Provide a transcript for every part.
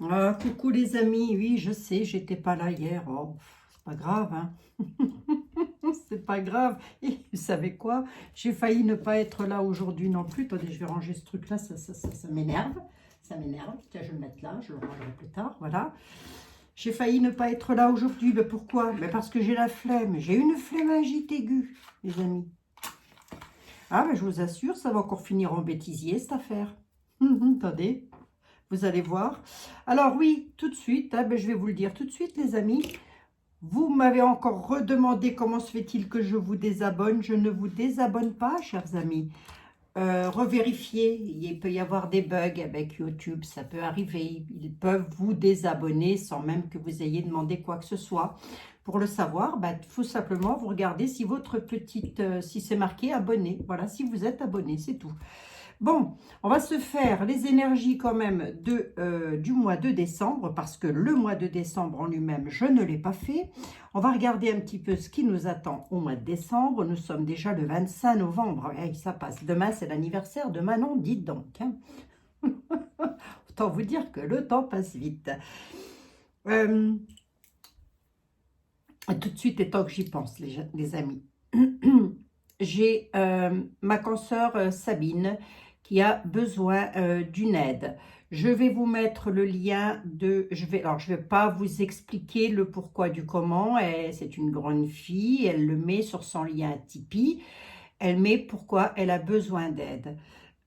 Ah, coucou les amis, oui, je sais, j'étais pas là hier. Oh, c'est pas grave, hein. C'est pas grave. Et vous savez quoi? J'ai failli ne pas être là aujourd'hui non plus. Attendez, je vais ranger ce truc-là, ça m'énerve. Ça m'énerve. Tiens, je vais le mettre là, je le rangerai plus tard. Voilà. J'ai failli ne pas être là aujourd'hui. Mais pourquoi? Mais parce que j'ai la flemme. J'ai une flémingite aiguë, les amis. Ah, mais je vous assure, ça va encore finir en bêtisier, cette affaire. Attendez. Vous allez voir. Alors oui, tout de suite, hein, ben, je vais vous le dire tout de suite, les amis. Vous m'avez encore redemandé comment se fait-il que je vous désabonne. Je ne vous désabonne pas, chers amis. Revérifiez, il peut y avoir des bugs avec YouTube, ça peut arriver. Ils peuvent vous désabonner sans même que vous ayez demandé quoi que ce soit. Pour le savoir, il faut simplement vous regarder si votre petite, si c'est marqué abonné. Voilà, si vous êtes abonné, c'est tout. Bon, on va se faire les énergies quand même du mois de décembre, parce que le mois de décembre en lui-même, je ne l'ai pas fait. On va regarder un petit peu ce qui nous attend au mois de décembre. Nous sommes déjà le 25 novembre. Hey, ça passe. Demain, c'est l'anniversaire de Manon, dites donc. Hein. Autant vous dire que le temps passe vite. Tout de suite, et tant que j'y pense, les amis. J'ai ma consoeur Sabine qui a besoin d'une aide. Je vais vous mettre le lien de... Alors, je vais pas vous expliquer le pourquoi du comment. C'est une grande fille. Elle le met sur son lien Tipeee. Elle met pourquoi elle a besoin d'aide.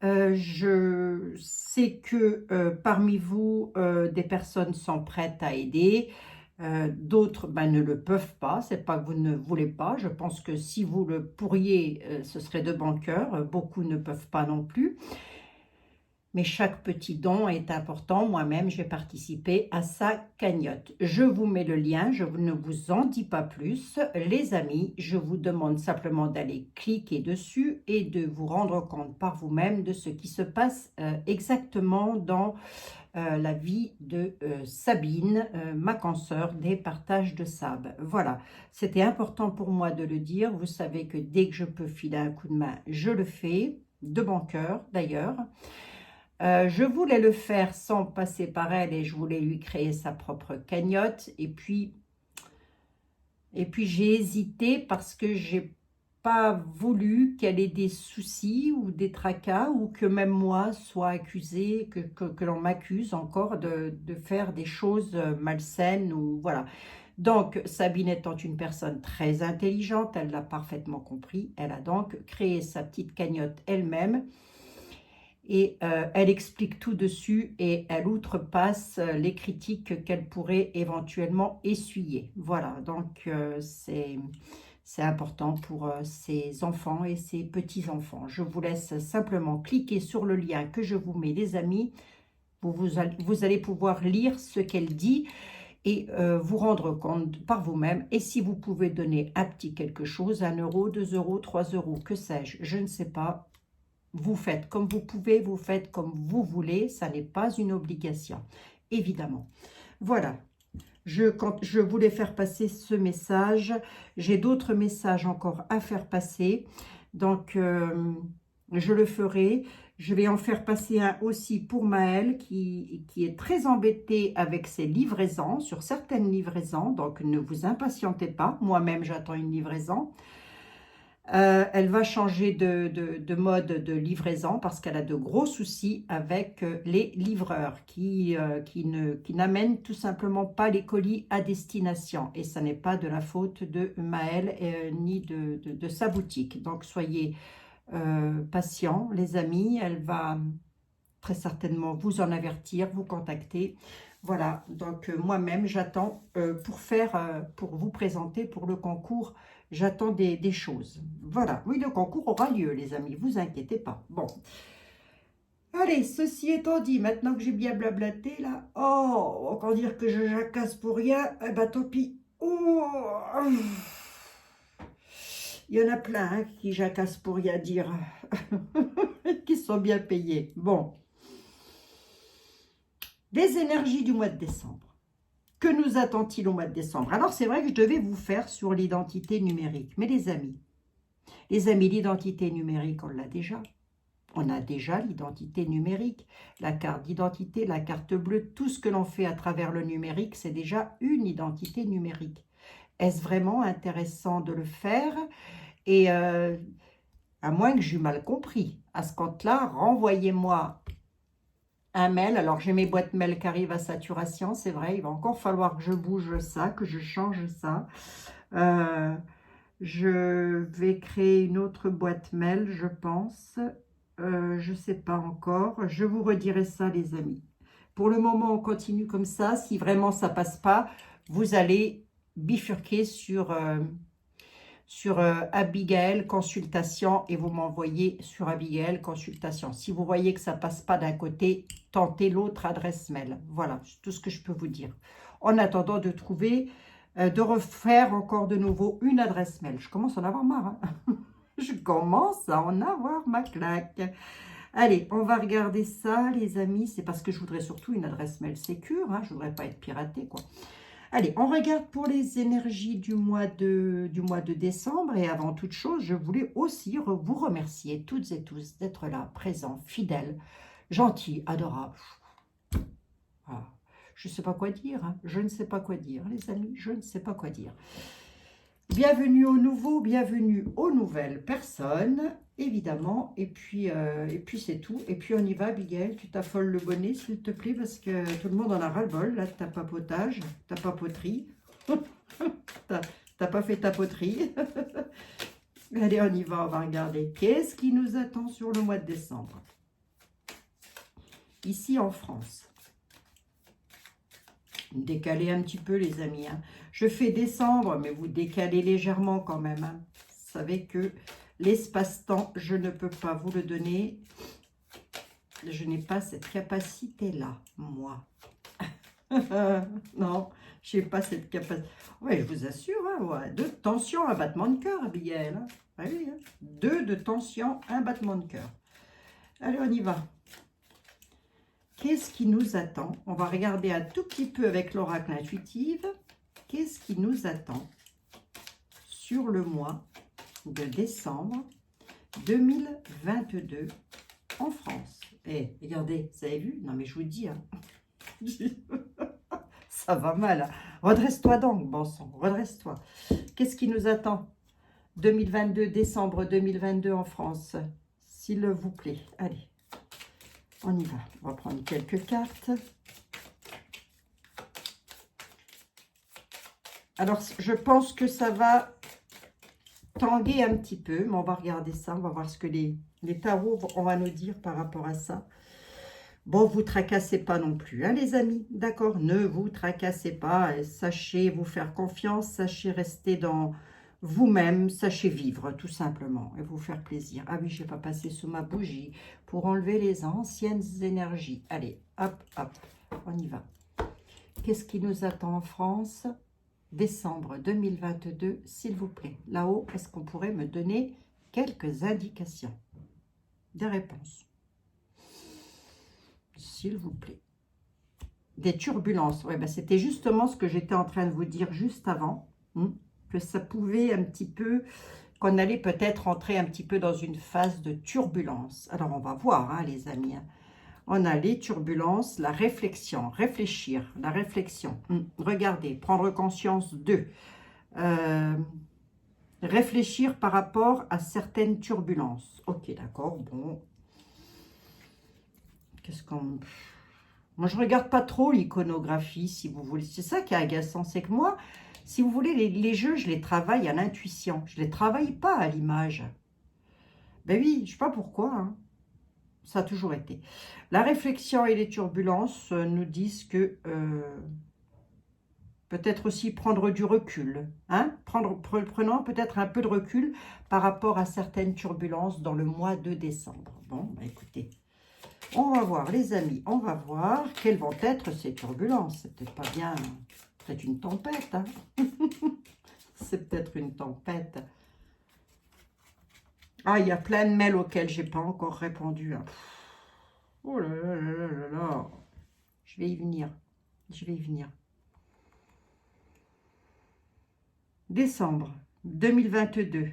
Je sais que parmi vous, des personnes sont prêtes à aider. D'autres ne le peuvent pas, c'est pas que vous ne voulez pas, je pense que si vous le pourriez, ce serait de bon cœur, beaucoup ne peuvent pas non plus, mais chaque petit don est important. Moi-même, j'ai participé à sa cagnotte. Je vous mets le lien, je ne vous en dis pas plus. Les amis, je vous demande simplement d'aller cliquer dessus et de vous rendre compte par vous-même de ce qui se passe exactement dans la vie de Sabine, ma consoeur des partages de Sab. Voilà, c'était important pour moi de le dire. Vous savez que dès que je peux filer un coup de main, je le fais, de bon cœur d'ailleurs. Je voulais le faire sans passer par elle et je voulais lui créer sa propre cagnotte. Et puis j'ai hésité parce que j'ai pas voulu qu'elle ait des soucis ou des tracas ou que même moi soit accusée, que l'on m'accuse encore de faire des choses malsaines ou voilà. Donc, Sabine étant une personne très intelligente, elle l'a parfaitement compris. Elle a donc créé sa petite cagnotte elle-même et elle explique tout dessus et elle outrepasse les critiques qu'elle pourrait éventuellement essuyer. Voilà, donc c'est important pour ses enfants et ses petits-enfants. Je vous laisse simplement cliquer sur le lien que je vous mets, les amis. Vous allez pouvoir lire ce qu'elle dit et vous rendre compte par vous-même. Et si vous pouvez donner un petit quelque chose, 1 euro, 2 euros, 3 euros, que sais-je, je ne sais pas. Vous faites comme vous pouvez, vous faites comme vous voulez, ça n'est pas une obligation, évidemment. Voilà, je voulais faire passer ce message. J'ai d'autres messages encore à faire passer, donc je le ferai. Je vais en faire passer un aussi pour Maëlle qui est très embêtée avec ses livraisons, sur certaines livraisons, donc ne vous impatientez pas. Moi-même, j'attends une livraison. Elle va changer de mode de livraison parce qu'elle a de gros soucis avec les livreurs qui n'amènent tout simplement pas les colis à destination. Et ça n'est pas de la faute de Maëlle ni de sa boutique. Donc, soyez patients, les amis. Elle va très certainement vous en avertir, vous contacter. Voilà, donc moi-même, j'attends pour vous présenter pour le concours, j'attends des choses. Voilà, oui, le concours aura lieu, les amis, vous inquiétez pas. Bon, allez, ceci étant dit, maintenant que j'ai bien blablaté, là, oh, encore dire que je jacasse pour rien, eh ben tant pis. Oh, il y en a plein hein, qui jacassent pour rien dire, qui sont bien payés. Bon. Des énergies du mois de décembre. Que nous attend-il au mois de décembre? Alors, c'est vrai que je devais vous faire sur l'identité numérique. Mais les amis, l'identité numérique, on l'a déjà. On a déjà l'identité numérique, la carte d'identité, la carte bleue, tout ce que l'on fait à travers le numérique, c'est déjà une identité numérique. Est-ce vraiment intéressant de le faire? Et à moins que j'aie mal compris, à ce compte-là, renvoyez-moi un mail. Alors, j'ai mes boîtes mail qui arrivent à saturation, c'est vrai, il va encore falloir que je bouge ça, que je change ça. Je vais créer une autre boîte mail, je pense. Je ne sais pas encore. Je vous redirai ça, les amis. Pour le moment, on continue comme ça. Si vraiment ça passe pas, vous allez bifurquer sur Abigail Consultation et vous m'envoyez sur Abigail Consultation. Si vous voyez que ça passe pas d'un côté, tentez l'autre adresse mail. Voilà, c'est tout ce que je peux vous dire. En attendant de trouver, de refaire encore de nouveau une adresse mail. Je commence à en avoir marre. Hein. Je commence à en avoir ma claque. Allez, on va regarder ça, les amis. C'est parce que je voudrais surtout une adresse mail sécure. Hein. Je ne voudrais pas être piratée, quoi. Allez, on regarde pour les énergies du mois de décembre. Et avant toute chose, je voulais aussi vous remercier toutes et tous d'être là, présents, fidèles, gentils, adorables. Ah, je ne sais pas quoi dire. Hein. Je ne sais pas quoi dire, les amis. Je ne sais pas quoi dire. Bienvenue aux nouveaux, bienvenue aux nouvelles personnes, évidemment. Et puis c'est tout. Et puis on y va, Abigail. Tu t'affoles le bonnet, s'il te plaît, parce que tout le monde en a ras-le-bol, là, de ta papotage, ta papoterie. T'as pas fait ta poterie. Allez, on y va, on va regarder. Qu'est-ce qui nous attend sur le mois de décembre? Ici en France. Décalez un petit peu, les amis. Hein. Je fais décembre, mais vous décalez légèrement quand même. Hein. Vous savez que l'espace-temps, je ne peux pas vous le donner. Je n'ai pas cette capacité-là, moi. Non, je n'ai pas cette capacité. Oui, je vous assure, hein, ouais. 2 de tension, un battement de cœur, Abigail. Hein. Oui, hein. 2 de tension, un battement de cœur. Allez, on y va. Qu'est-ce qui nous attend? On va regarder un tout petit peu avec l'oracle intuitive. Qu'est-ce qui nous attend sur le mois de décembre 2022 en France? Eh, regardez, vous avez vu? Non, mais je vous dis, hein. Ça va mal. Hein. Redresse-toi donc, bon sang, redresse-toi. Qu'est-ce qui nous attend 2022, décembre 2022 en France? S'il vous plaît, allez. On y va. On va prendre quelques cartes. Alors, je pense que ça va tanguer un petit peu, mais on va regarder ça. On va voir ce que les tarots on va nous dire par rapport à ça. Bon, vous tracassez pas non plus, hein, les amis. D'accord? Ne vous tracassez pas. Sachez vous faire confiance. Sachez rester dans vous-même. Sachez vivre, tout simplement. Et vous faire plaisir. Ah oui, je n'ai pas passé sous ma bougie pour enlever les anciennes énergies. Allez, hop, hop. On y va. Qu'est-ce qui nous attend en France? Décembre 2022, s'il vous plaît. Là-haut, est-ce qu'on pourrait me donner quelques indications? Des réponses. S'il vous plaît. Des turbulences. Ouais, ben c'était justement ce que j'étais en train de vous dire juste avant. Que ça pouvait un petit peu, qu'on allait peut-être entrer un petit peu dans une phase de turbulence. Alors, on va voir, hein, les amis. Hein. On a les turbulences, la réflexion, réfléchir, la réflexion. Regardez, prendre conscience de. Réfléchir par rapport à certaines turbulences. Ok, d'accord, bon. Qu'est-ce qu'on... Moi, je ne regarde pas trop l'iconographie, si vous voulez. C'est ça qui est agaçant, c'est que moi, si vous voulez, les jeux, je les travaille à l'intuition. Je ne les travaille pas à l'image. Ben oui, je ne sais pas pourquoi, hein. Ça a toujours été. La réflexion et les turbulences nous disent que peut-être aussi prendre du recul. Hein, prenant peut-être un peu de recul par rapport à certaines turbulences dans le mois de décembre. Bon, bah écoutez, on va voir les amis, on va voir quelles vont être ces turbulences. C'est peut-être pas bien, peut-être une tempête. Hein. C'est peut-être une tempête. Ah, il y a plein de mails auxquels je n'ai pas encore répondu. Hein. Oh là là là là là là. Je vais y venir. Je vais y venir. Décembre 2022.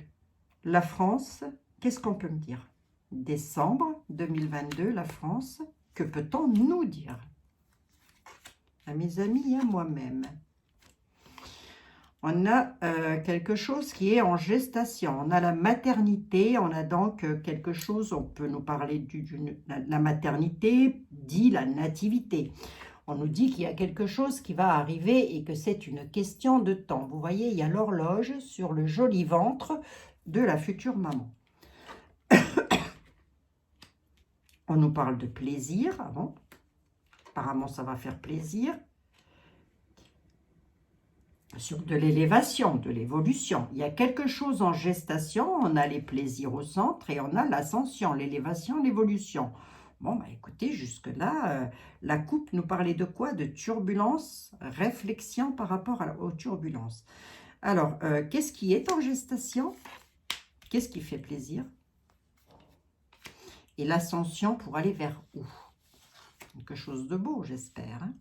La France, qu'est-ce qu'on peut me dire? Décembre 2022, la France. Que peut-on nous dire? À mes amis et à moi-même. On a quelque chose qui est en gestation. On a la maternité, on a donc quelque chose, on peut nous parler de la maternité, dit la nativité. On nous dit qu'il y a quelque chose qui va arriver et que c'est une question de temps. Vous voyez, il y a l'horloge sur le joli ventre de la future maman. On nous parle de plaisir. Ah bon? Apparemment, ça va faire plaisir. Sur de l'élévation, de l'évolution. Il y a quelque chose en gestation. On a les plaisirs au centre et on a l'ascension, l'élévation, l'évolution. Bon, bah écoutez, jusque-là, la coupe nous parlait de quoi? De turbulence, réflexion par rapport aux turbulences. Alors, qu'est-ce qui est en gestation? Qu'est-ce qui fait plaisir? Et l'ascension pour aller vers où? Quelque chose de beau, j'espère. Hein?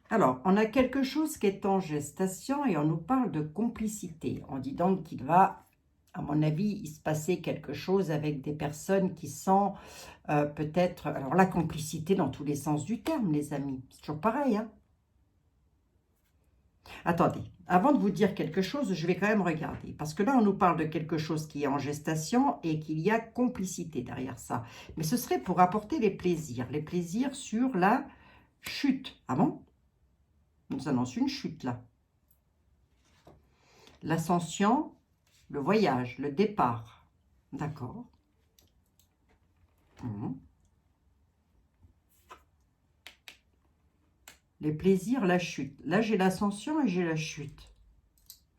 Alors, on a quelque chose qui est en gestation et on nous parle de complicité. On dit donc qu'il va, à mon avis, il se passer quelque chose avec des personnes qui sont peut-être... Alors, la complicité dans tous les sens du terme, les amis. C'est toujours pareil, hein? Attendez, avant de vous dire quelque chose, je vais quand même regarder. Parce que là, on nous parle de quelque chose qui est en gestation et qu'il y a complicité derrière ça. Mais ce serait pour apporter les plaisirs. Les plaisirs sur la chute. Ah bon? On nous annonce une chute là. L'ascension, le voyage, le départ. D'accord. Les plaisirs, la chute. Là, j'ai l'ascension et j'ai la chute.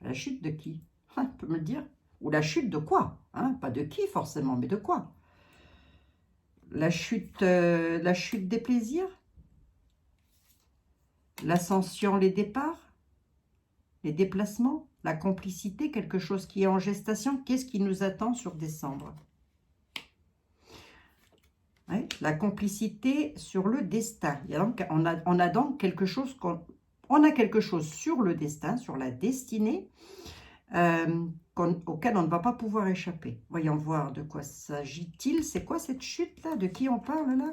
La chute de qui? On peut me le dire. Ou la chute de quoi? Hein? Pas de qui forcément, mais de quoi? La chute des plaisirs? L'ascension, les départs? Les déplacements? La complicité, quelque chose qui est en gestation? Qu'est-ce qui nous attend sur décembre? Ouais, la complicité sur le destin. On a donc quelque chose, on a quelque chose sur le destin, sur la destinée, auquel on ne va pas pouvoir échapper. Voyons voir de quoi s'agit-il. C'est quoi cette chute-là? De qui on parle là?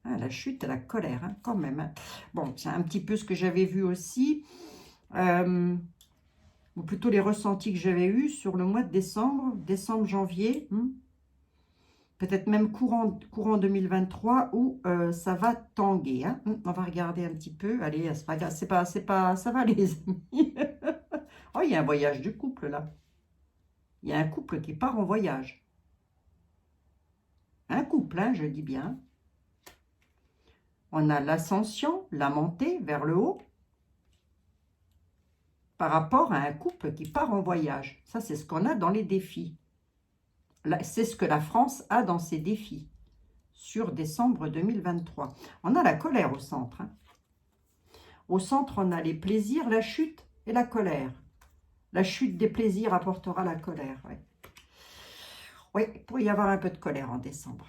Ah, la chute et la colère, hein, quand même. Hein. Bon, c'est un petit peu ce que j'avais vu aussi, ou plutôt les ressentis que j'avais eus sur le mois de décembre, janvier. Peut-être même courant 2023 où ça va tanguer. Hein. On va regarder un petit peu. Allez, c'est pas, ça va les amis. Oh, il y a un voyage du couple là. Il y a un couple qui part en voyage. Un couple, hein, je dis bien. On a l'ascension, la montée vers le haut par rapport à un couple qui part en voyage. Ça, c'est ce qu'on a dans les défis. C'est ce que la France a dans ses défis sur décembre 2023. On a la colère au centre. Hein. Au centre, on a les plaisirs, la chute et la colère. La chute des plaisirs apportera la colère. Oui, ouais, il pourrait y avoir un peu de colère en décembre.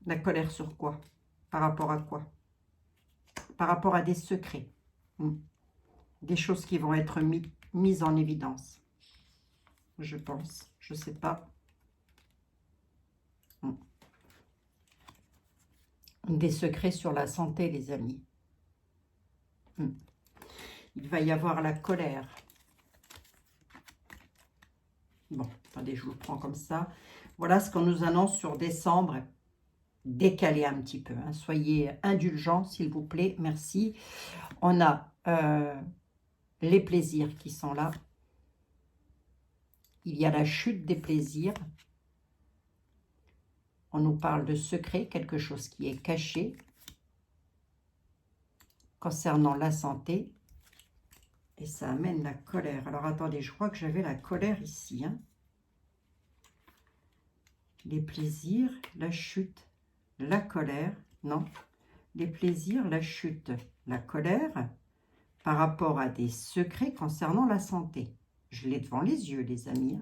La colère sur quoi? Par rapport à quoi? Par rapport à des secrets. Des choses qui vont être mises en évidence. Je pense. Je ne sais pas. Des secrets sur la santé, les amis. Il va y avoir la colère. Bon, attendez, je vous le prends comme ça. Voilà ce qu'on nous annonce sur décembre. Décalez un petit peu. Hein. Soyez indulgents, s'il vous plaît. Merci. On a les plaisirs qui sont là. Il y a la chute des plaisirs. On nous parle de secret, quelque chose qui est caché concernant la santé. Et ça amène la colère. Alors, attendez, je crois que j'avais la colère ici. Hein. Les plaisirs, la chute, la colère. Non, les plaisirs, la chute, la colère par rapport à des secrets concernant la santé. Je l'ai devant les yeux, les amis.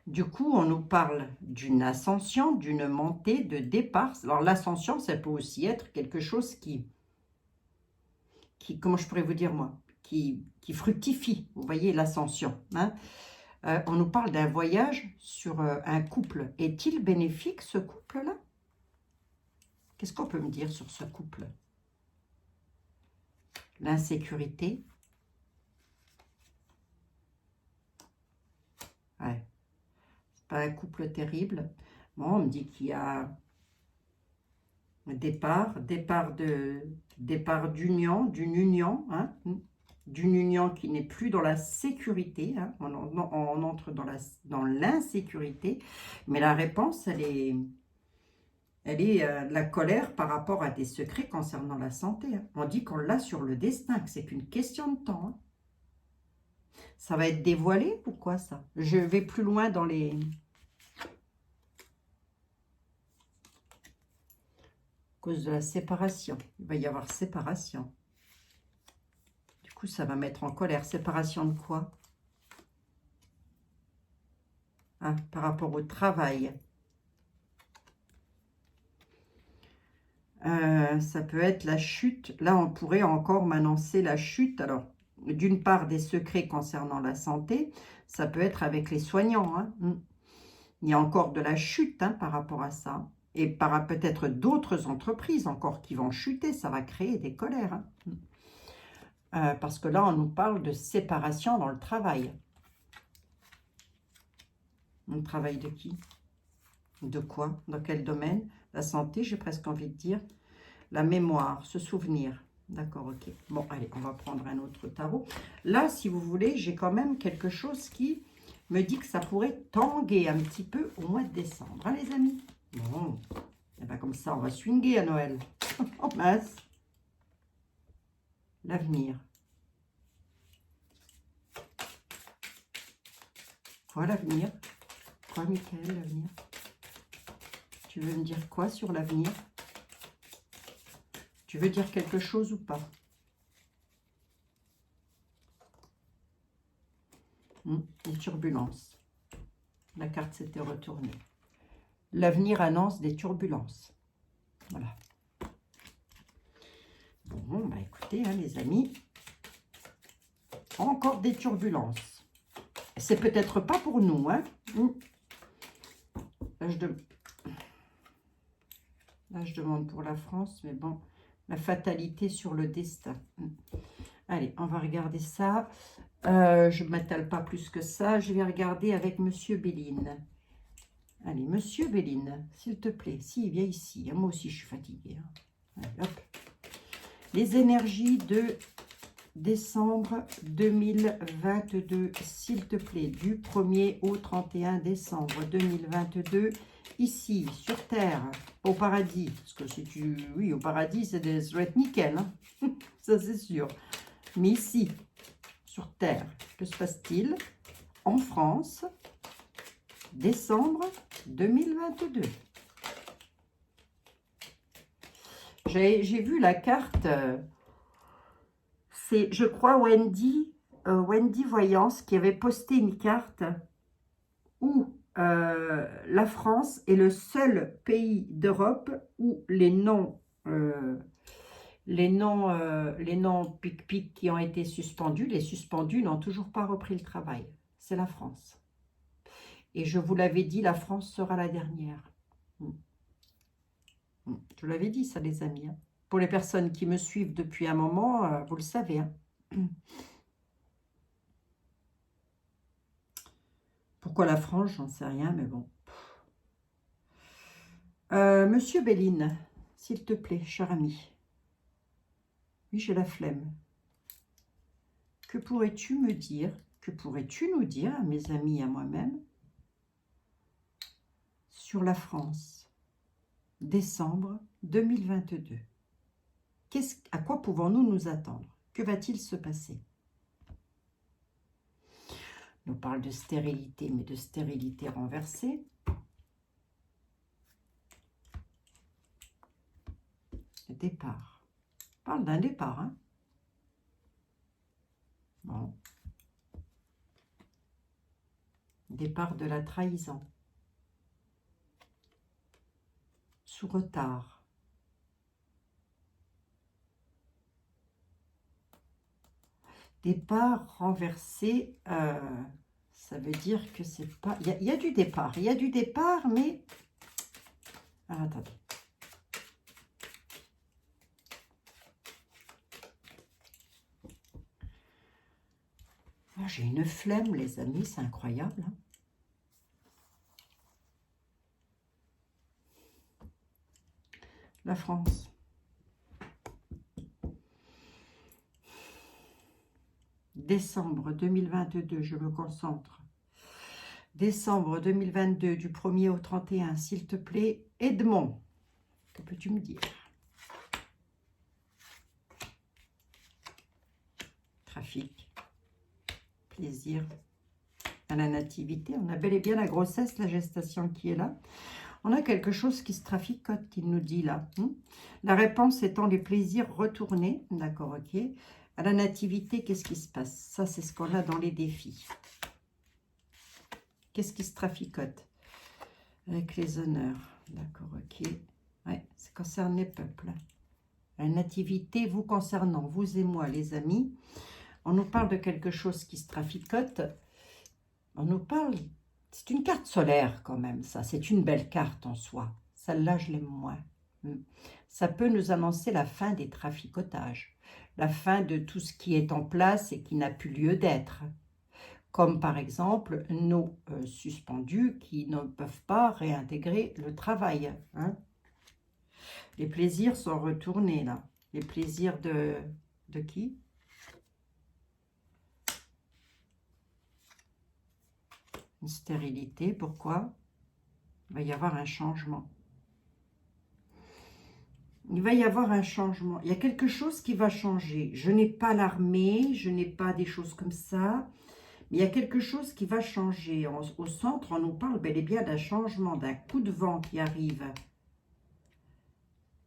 Du coup, on nous parle d'une ascension, d'une montée, de départ. Alors, l'ascension, ça peut aussi être quelque chose qui, comment je pourrais vous dire moi, qui fructifie. Vous voyez l'ascension. Hein. On nous parle d'un voyage sur un couple. Est-il bénéfique, ce couple-là? Qu'est-ce qu'on peut me dire sur ce couple? L'insécurité. Ouais. C'est pas un couple terrible. Bon, on me dit qu'il y a un départ d'union, d'une union, hein, d'une union qui n'est plus dans la sécurité. Hein, on entre dans l'insécurité. Mais la réponse, elle est de la colère par rapport à des secrets concernant la santé. Hein. On dit qu'on l'a sur le destin, que c'est qu'une question de temps. Hein. Ça va être dévoilé ou quoi, ça? Je vais plus loin dans les... À cause de la séparation. Il va y avoir séparation. Du coup, ça va mettre en colère. Séparation de quoi? Hein, par rapport au travail. Ça peut être la chute. Là, on pourrait encore m'annoncer la chute. Alors, d'une part, des secrets concernant la santé. Ça peut être avec les soignants. Hein. Il y a encore de la chute hein, par rapport à ça. Et par peut-être d'autres entreprises encore qui vont chuter. Ça va créer des colères. Hein. Parce que là, on nous parle de séparation dans le travail. Le travail de qui? De quoi? Dans quel domaine? La santé, j'ai presque envie de dire. La mémoire, se souvenir. D'accord, ok. Bon, allez, on va prendre un autre tarot. Là, si vous voulez, j'ai quand même quelque chose qui me dit que ça pourrait tanguer un petit peu au mois de décembre, hein, les amis? Bon, et bien comme ça, on va swinguer à Noël. Oh mince. L'avenir. Quoi l'avenir? Quoi, Michael, l'avenir? Tu veux me dire quoi sur l'avenir? Tu veux dire quelque chose ou pas? Des turbulences. La carte s'était retournée. L'avenir annonce des turbulences. Voilà. Bon, bah écoutez, hein, les amis, encore des turbulences. C'est peut-être pas pour nous, hein. Là, je demande pour la France, mais bon, la fatalité sur le destin. Allez, on va regarder ça. Je ne m'attale pas plus que ça. Je vais regarder avec Monsieur Béline. Allez, Monsieur Béline, s'il te plaît. Si, viens ici. Moi aussi, je suis fatiguée. Hein. Allez, hop. Les énergies de décembre 2022, s'il te plaît. Du 1er au 31 décembre 2022. Ici, sur Terre, au paradis. Parce que si tu... Oui, au paradis, ça doit être nickel. Hein. Ça, c'est sûr. Mais ici, sur Terre, que se passe-t-il en France, décembre 2022? J'ai vu la carte, c'est, je crois, Wendy Voyance qui avait posté une carte où la France est le seul pays d'Europe où les noms pic-pic qui ont été suspendus, les suspendus n'ont toujours pas repris le travail. C'est la France. Et je vous l'avais dit, la France sera la dernière. Je vous l'avais dit ça, les amis. Hein. Pour les personnes qui me suivent depuis un moment, vous le savez. Hein. Pourquoi la France? J'en sais rien, mais bon. Monsieur Béline, s'il te plaît, cher ami. Oui, j'ai la flemme. Que pourrais-tu me dire, que pourrais-tu nous dire, à mes amis et à moi-même, sur la France, décembre 2022? À quoi pouvons-nous nous attendre? Que va-t-il se passer? On nous parle de stérilité, mais de stérilité renversée. Le départ. On parle d'un départ, hein? Bon. Départ de la trahison. Sous retard. départ renversé, ça veut dire que c'est pas... Il y a du départ. Il y a du départ, mais... Ah, attendez. Oh, j'ai une flemme, les amis, c'est incroyable. Hein. La France. Décembre 2022, je me concentre. Décembre 2022, du 1er au 31, s'il te plaît. Edmond, que peux-tu me dire? Trafic, plaisir, à la nativité. On a bel et bien la grossesse, la gestation qui est là. On a quelque chose qui se traficote, qu'il nous dit là. La réponse étant les plaisirs retournés. D'accord, ok. À la nativité, qu'est-ce qui se passe? Ça, c'est ce qu'on a dans les défis. Qu'est-ce qui se traficote? Avec les honneurs. D'accord, ok. Ouais, ça concerne les peuples. La nativité vous concernant, vous et moi, les amis. On nous parle de quelque chose qui se traficote. On nous parle... C'est une carte solaire quand même, ça. C'est une belle carte en soi. Celle-là, je l'aime moins. Ça peut nous annoncer la fin des traficotages. La fin de tout ce qui est en place et qui n'a plus lieu d'être. Comme par exemple nos suspendus qui ne peuvent pas réintégrer le travail. Hein. Les plaisirs sont retournés là. Les plaisirs de qui? Une stérilité, pourquoi? Il va y avoir un changement. Il va y avoir un changement. Il y a quelque chose qui va changer. Je n'ai pas l'armée, je n'ai pas des choses comme ça. Mais il y a quelque chose qui va changer. Au centre, on nous parle bel et bien d'un changement, d'un coup de vent qui arrive.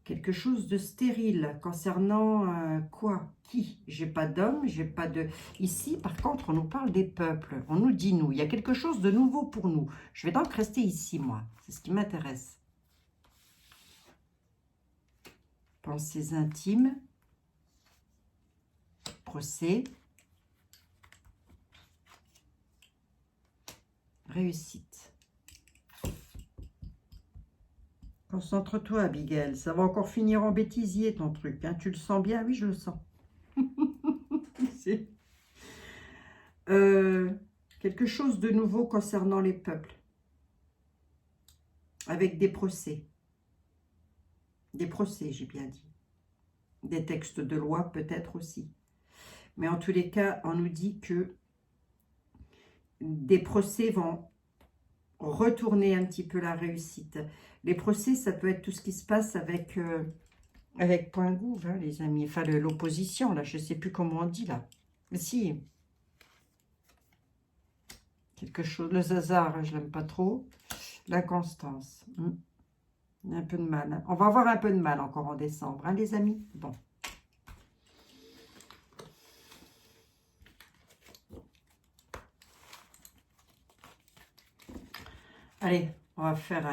Quelque chose de stérile concernant quoi? Qui? J'ai pas d'homme, j'ai pas de... Ici, par contre, on nous parle des peuples. On nous dit nous. Il y a quelque chose de nouveau pour nous. Je vais donc rester ici, moi. C'est ce qui m'intéresse. Pensées intimes. Procès. Réussite. Concentre-toi, Abigail. Ça va encore finir en bêtisier, ton truc. Hein. Tu le sens bien? Oui, je le sens. Quelque chose de nouveau concernant les peuples. Avec des procès. Des procès, j'ai bien dit. Des textes de loi, peut-être aussi. Mais en tous les cas, on nous dit que des procès vont retourner un petit peu la réussite. Les procès, ça peut être tout ce qui se passe avec point gouv, hein, les amis. Enfin, l'opposition, là, je ne sais plus comment on dit, là. Mais si. Quelque chose, le hasard, je l'aime pas trop. L'inconstance. Un peu de mal. On va avoir un peu de mal encore en décembre, hein, les amis. Bon. Allez, on va faire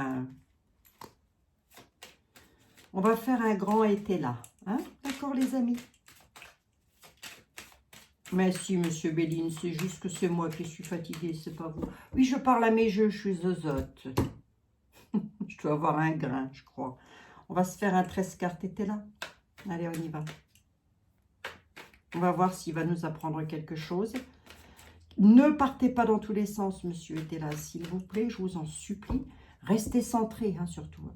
un grand été là. Hein? D'accord, les amis? Mais si, monsieur Béline, c'est juste que c'est moi qui suis fatiguée, c'est pas vous. Oui, je parle à mes jeux, je suis zozote. Je dois avoir un grain, je crois. On va se faire un 13 cartes été là. Allez, on y va. On va voir s'il va nous apprendre quelque chose. Ne partez pas dans tous les sens, monsieur était là, s'il vous plaît, je vous en supplie. Restez centré, hein, surtout.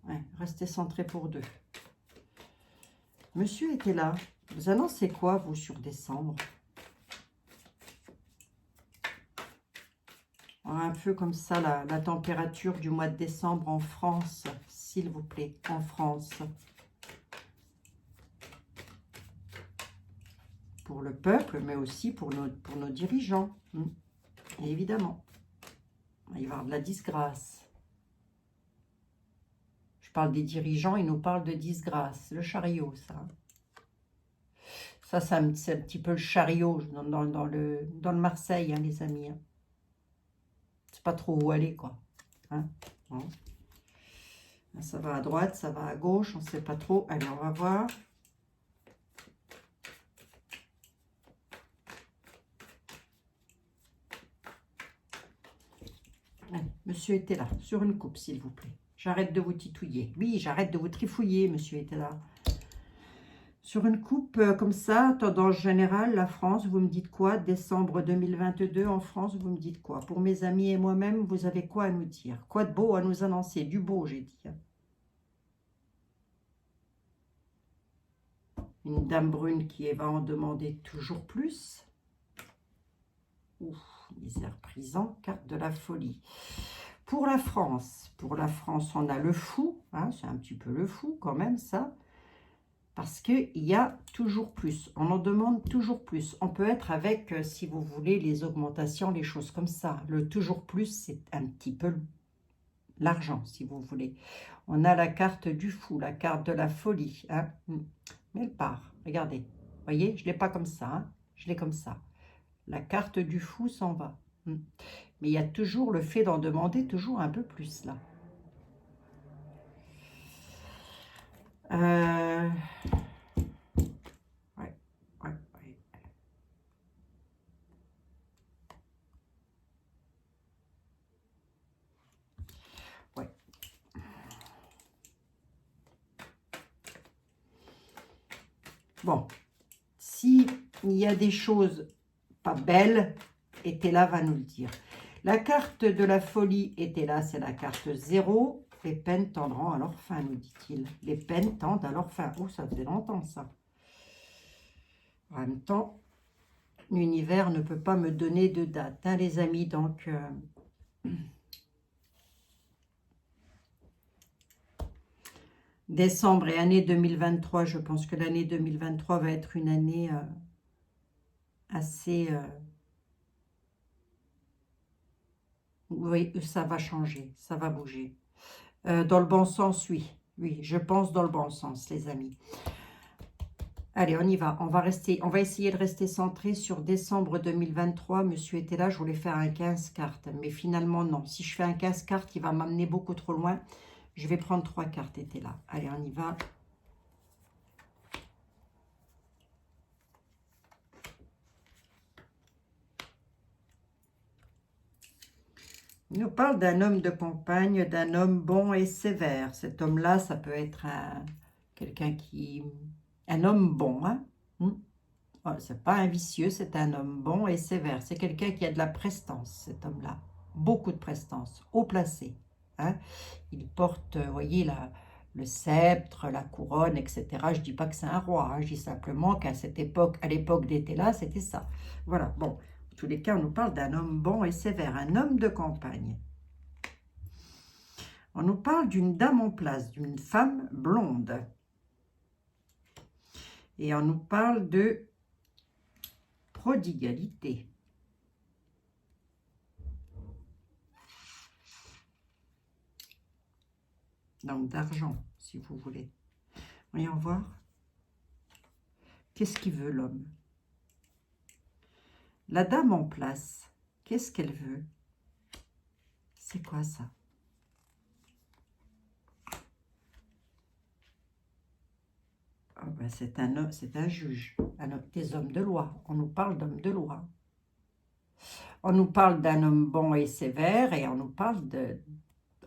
Ouais, restez centré pour deux. Monsieur était là. Vous annoncez quoi, vous, sur décembre? Un peu comme ça, la température du mois de décembre en France, s'il vous plaît, en France. Pour le peuple, mais aussi pour nos dirigeants. Et évidemment, il va y avoir de la disgrâce. Je parle des dirigeants, ils nous parlent de disgrâce. Le chariot, ça. Ça, c'est un petit peu le chariot dans le Marseille, hein, les amis. Hein. C'est pas trop où aller, quoi. Hein, bon. Ça va à droite, ça va à gauche, on ne sait pas trop. Allez, on va voir. monsieur était là, sur une coupe, s'il vous plaît. J'arrête de vous titouiller. Oui, j'arrête de vous trifouiller, monsieur était là. Sur une coupe comme ça, tendance générale, la France, vous me dites quoi? Décembre 2022 en France, vous me dites quoi? Pour mes amis et moi-même, vous avez quoi à nous dire? Quoi de beau à nous annoncer? Du beau, j'ai dit. Une dame brune qui va en demander toujours plus. Ouf, misère prisant, carte de la folie. Pour la France, on a le fou. Hein, c'est un petit peu le fou quand même, ça. Parce qu'il y a toujours plus. On en demande toujours plus. On peut être avec, si vous voulez, les augmentations, les choses comme ça. Le toujours plus, c'est un petit peu l'argent, si vous voulez. On a la carte du fou, la carte de la folie. Hein. Mais elle part. Regardez. Vous voyez, je ne l'ai pas comme ça. Hein. Je l'ai comme ça. La carte du fou s'en va. Mais il y a toujours le fait d'en demander toujours un peu plus, là. Ouais, ouais, ouais. Ouais. Bon, s'il y a des choses pas belles, Etela va nous le dire. La carte de la folie, Etela, c'est la carte 0. Les peines tendront à leur fin, nous dit-il. Les peines tendent à leur fin. Oh, ça faisait longtemps, ça. En même temps, l'univers ne peut pas me donner de date, hein, les amis. Donc, décembre et année 2023, je pense que l'année 2023 va être une année assez... oui, ça va changer, ça va bouger. Dans le bon sens, oui. Oui, je pense dans le bon sens, les amis. Allez, on y va. On va essayer de rester centré sur décembre 2023. Monsieur était là, je voulais faire un 15 cartes. Mais finalement, non. Si je fais un 15 cartes, il va m'amener beaucoup trop loin. Je vais prendre 3 cartes, était là. Allez, on y va. Il nous parle d'un homme de campagne, d'un homme bon et sévère. Cet homme-là, ça peut être quelqu'un qui... Un homme bon, hein. Oh, c'est pas un vicieux, c'est un homme bon et sévère. C'est quelqu'un qui a de la prestance, cet homme-là. Beaucoup de prestance, haut placé. Hein. Il porte, vous voyez, le sceptre, la couronne, etc. Je dis pas que c'est un roi, hein. Je dis simplement qu'à cette époque, à l'époque d'été là, c'était ça. Voilà, bon. En tous les cas, on nous parle d'un homme bon et sévère, un homme de campagne. On nous parle d'une dame en place, d'une femme blonde. Et on nous parle de prodigalité. Donc d'argent, si vous voulez. Voyons voir. Qu'est-ce qu'il veut, l'homme? La dame en place, qu'est-ce qu'elle veut? C'est quoi ça? Oh ben c'est un juge, des hommes de loi. On nous parle d'hommes de loi. On nous parle d'un homme bon et sévère et on nous parle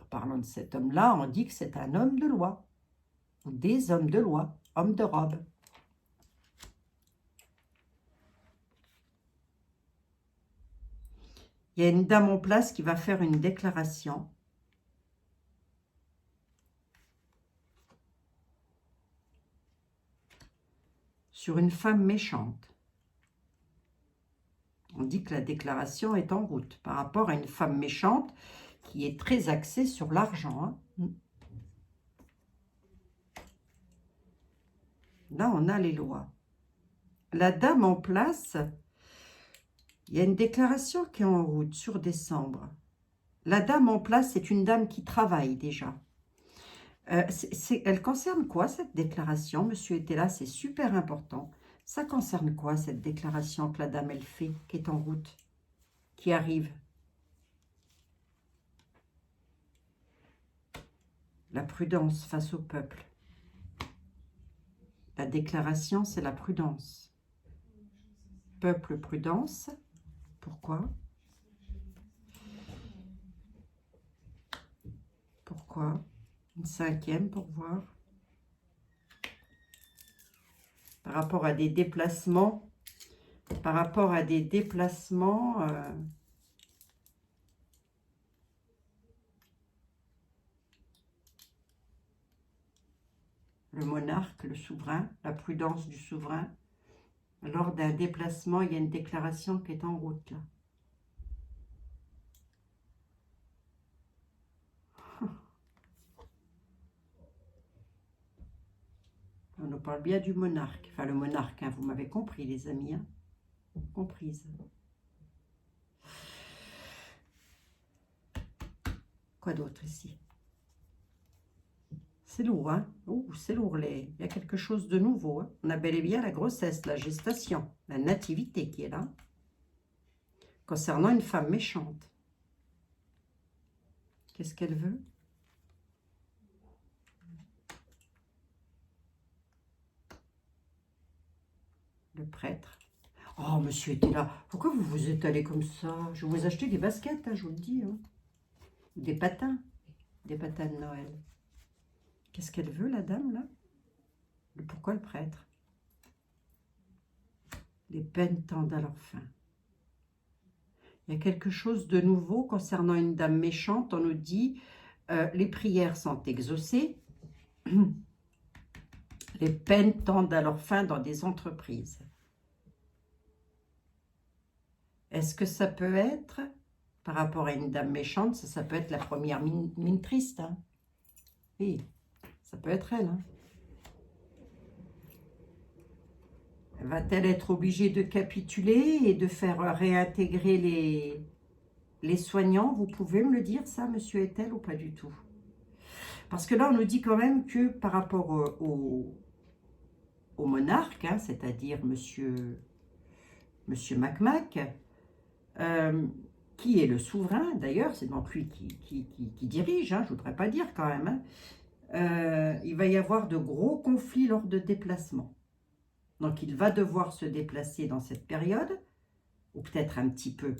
en parlant de cet homme-là, on dit que c'est un homme de loi. Ou des hommes de loi, hommes de robe. Il y a une dame en place qui va faire une déclaration. Sur une femme méchante. On dit que la déclaration est en route par rapport à une femme méchante qui est très axée sur l'argent. Hein. Là, on a les lois. La dame en place, il y a une déclaration qui est en route sur décembre. La dame en place, c'est une dame qui travaille déjà. Elle concerne quoi cette déclaration? Monsieur était là, c'est super important. Ça concerne quoi cette déclaration que la dame elle fait, qui est en route, qui arrive? La prudence face au peuple. La déclaration, c'est la prudence. Peuple, prudence. Pourquoi? Pourquoi? Une cinquième pour voir. Par rapport à des déplacements. Par rapport à des déplacements. Le monarque, le souverain, la prudence du souverain. Lors d'un déplacement, il y a une déclaration qui est en route là. On nous parle bien du monarque. Enfin, le monarque, hein, vous m'avez compris, les amis. Hein, comprise. Quoi d'autre ici? C'est lourd, hein? Oh, c'est lourd. Il y a quelque chose de nouveau. Hein? On a bel et bien la grossesse, la gestation, la nativité qui est là. Concernant une femme méchante. Qu'est-ce qu'elle veut? Le prêtre. Oh, monsieur était là. Pourquoi vous vous êtes allé comme ça? Je vais vous acheter des baskets, hein, je vous le dis. Hein. Des patins. Des patins de Noël. Qu'est-ce qu'elle veut, la dame, là? Pourquoi le prêtre? Les peines tendent à leur fin. Il y a quelque chose de nouveau concernant une dame méchante. On nous dit, les prières sont exaucées. Les peines tendent à leur fin dans des entreprises. Est-ce que ça peut être, par rapport à une dame méchante, ça peut être la première mine triste. Hein? Oui, ça peut être elle. Hein? Va-t-elle être obligée de capituler et de faire réintégrer les soignants? Vous pouvez me le dire, ça, monsieur est-elle, ou pas du tout? Parce que là, on nous dit quand même que par rapport au monarque, hein, c'est-à-dire monsieur Mac, qui est le souverain, d'ailleurs, c'est donc lui qui dirige, hein, je ne voudrais pas dire quand même, hein, il va y avoir de gros conflits lors de déplacements. Donc, il va devoir se déplacer dans cette période, ou peut-être un petit peu,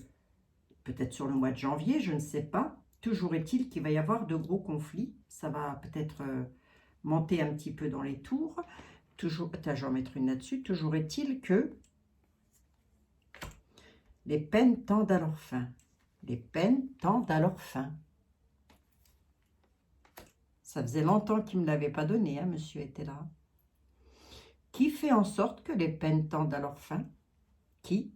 peut-être sur le mois de janvier, je ne sais pas. Toujours est-il qu'il va y avoir de gros conflits. Ça va peut-être monter un petit peu dans les tours. Toujours, je vais en mettre une là-dessus. Toujours est-il que les peines tendent à leur fin. Les peines tendent à leur fin. Ça faisait longtemps qu'il ne me l'avait pas donné, hein, monsieur était là. Qui fait en sorte que les peines tendent à leur fin? Qui?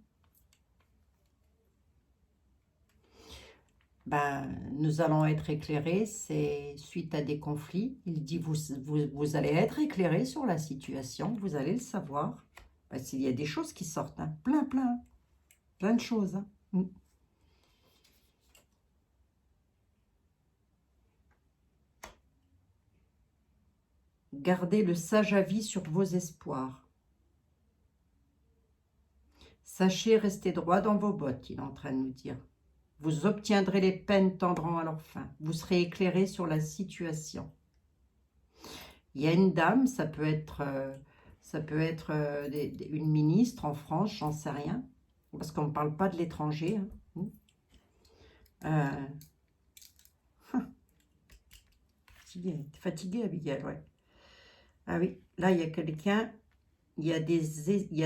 Ben, nous allons être éclairés, c'est suite à des conflits. Il dit, vous allez être éclairés sur la situation, vous allez le savoir. Ben, s'il y a des choses qui sortent, hein, plein de choses. Hein. Gardez le sage avis sur vos espoirs. Sachez rester droit dans vos bottes, il est en train de nous dire. Vous obtiendrez les peines tendront à leur fin. Vous serez éclairé sur la situation. Il y a une dame, ça peut être une ministre en France, j'en sais rien. Parce qu'on ne parle pas de l'étranger. Hein. Fatiguée, Abigail, ouais. Ah oui, là, il y a quelqu'un, il y a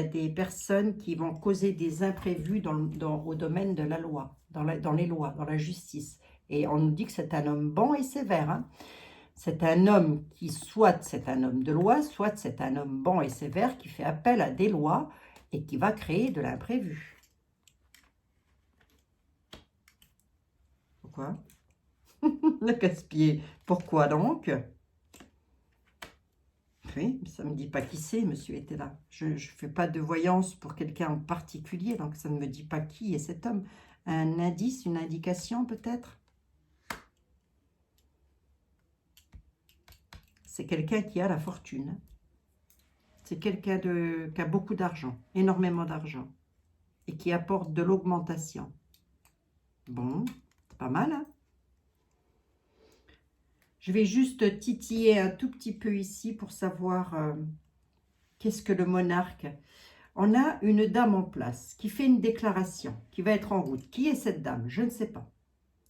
des personnes qui vont causer des imprévus au domaine de la loi, dans les lois, dans la justice. Et on nous dit que c'est un homme bon et sévère. Hein. C'est un homme qui, soit c'est un homme de loi, soit c'est un homme bon et sévère qui fait appel à des lois et qui va créer de l'imprévu. Pourquoi? Le casse-pied. Pourquoi donc? Oui, ça ne me dit pas qui c'est, monsieur était là. Je ne fais pas de voyance pour quelqu'un en particulier, donc ça ne me dit pas qui est cet homme. Un indice, une indication peut-être? C'est quelqu'un qui a la fortune. C'est quelqu'un qui a beaucoup d'argent, énormément d'argent, et qui apporte de l'augmentation. Bon, c'est pas mal, hein? Je vais juste titiller un tout petit peu ici pour savoir qu'est-ce que le monarque. On a une dame en place qui fait une déclaration, qui va être en route. Qui est cette dame? Je ne sais pas.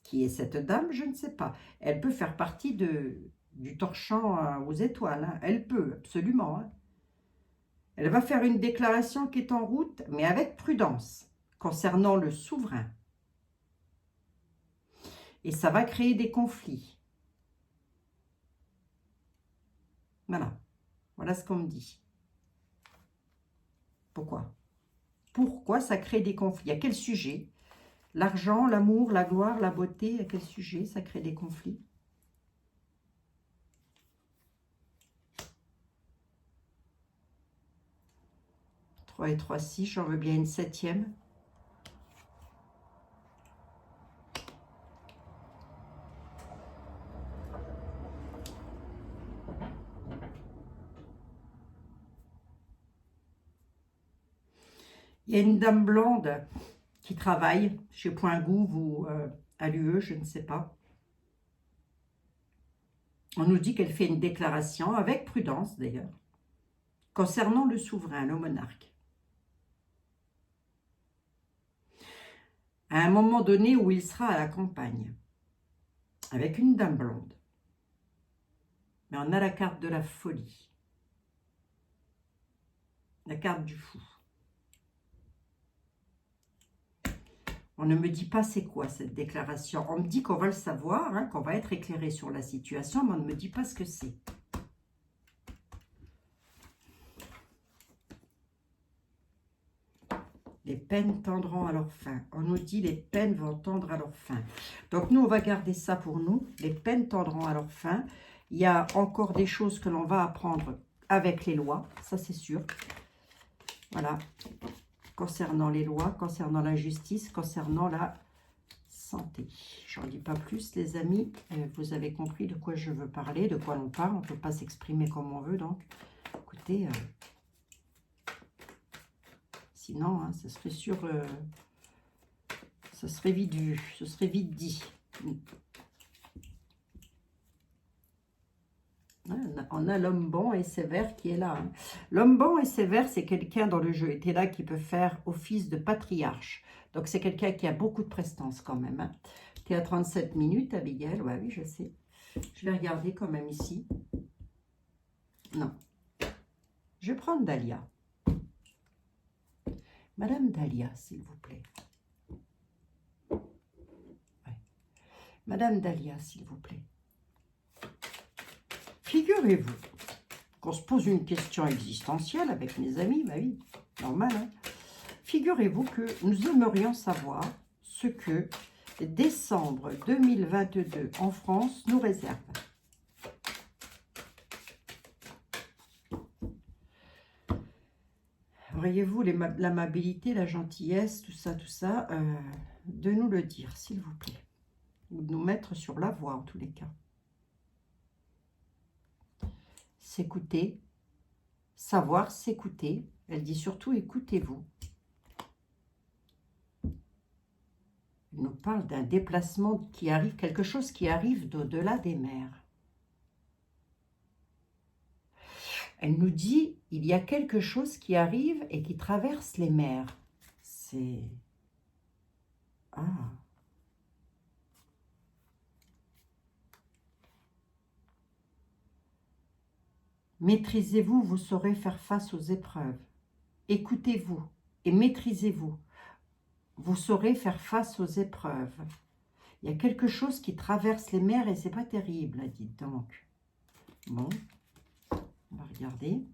Qui est cette dame? Je ne sais pas. Elle peut faire partie du torchant aux étoiles, hein. Elle peut, absolument, hein. Elle va faire une déclaration qui est en route, mais avec prudence, concernant le souverain. Et ça va créer des conflits. Voilà. Voilà ce qu'on me dit. Pourquoi? Pourquoi ça crée des conflits? À quel sujet? L'argent, l'amour, la gloire, la beauté, à quel sujet ça crée des conflits? Trois et 3, 6, j'en veux bien une 7e. Il y a une dame blonde qui travaille chez Point Gouv ou à l'UE, je ne sais pas. On nous dit qu'elle fait une déclaration, avec prudence d'ailleurs, concernant le souverain, le monarque. À un moment donné où il sera à la campagne, avec une dame blonde. Mais on a la carte de la folie. La carte du fou. On ne me dit pas c'est quoi cette déclaration. On me dit qu'on va le savoir, hein, qu'on va être éclairé sur la situation, mais on ne me dit pas ce que c'est. Les peines tendront à leur fin. On nous dit les peines vont tendre à leur fin. Donc nous, on va garder ça pour nous. Les peines tendront à leur fin. Il y a encore des choses que l'on va apprendre avec les lois. Ça, c'est sûr. Voilà. Concernant les lois, concernant la justice, concernant la santé. J'en dis pas plus, les amis. Vous avez compris de quoi je veux parler, de quoi l'on parle. On ne peut pas s'exprimer comme on veut. Donc, écoutez... Sinon, hein, ça serait sûr, ça serait vite vu, ce serait vite dit. On a l'homme bon et sévère qui est là. Hein. L'homme bon et sévère, c'est quelqu'un dans le jeu était là qui peut faire office de patriarche. Donc, c'est quelqu'un qui a beaucoup de prestance quand même. Hein. Tu es à 37 minutes, Abigail. Ouais, oui, je sais. Je vais regarder quand même ici. Non. Je vais prendre Dahlia. Madame Dahlia, s'il vous plaît. Ouais. Madame Dahlia, s'il vous plaît. Figurez-vous qu'on se pose une question existentielle avec mes amis, bah oui, normal. Hein. Figurez-vous que nous aimerions savoir ce que décembre 2022 en France nous réserve. Auriez-vous l'amabilité, la gentillesse, tout ça, de nous le dire, s'il vous plaît. Ou de nous mettre sur la voie, en tous les cas. S'écouter, savoir s'écouter. Elle dit surtout, écoutez-vous. Elle nous parle d'un déplacement qui arrive, quelque chose qui arrive d'au-delà des mers. Elle nous dit, il y a quelque chose qui arrive et qui traverse les mers. C'est... Ah. Maîtrisez-vous, vous saurez faire face aux épreuves. Écoutez-vous et maîtrisez-vous. Vous saurez faire face aux épreuves. Il y a quelque chose qui traverse les mers et c'est pas terrible, dites donc. Bon. On va regarder.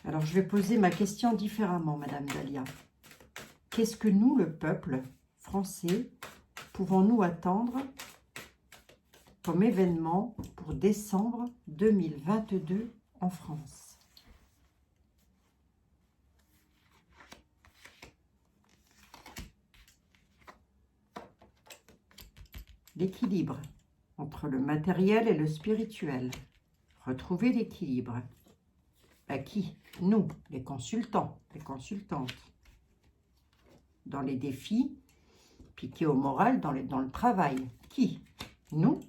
Alors, je vais poser ma question différemment, Madame Dahlia. Qu'est-ce que nous, le peuple français, pouvons-nous attendre comme événement pour décembre 2022 en France? L'équilibre entre le matériel et le spirituel. Retrouver l'équilibre. À qui? Nous, les consultants, les consultantes. Dans les défis, piqués au moral, dans le travail. Qui? Nous.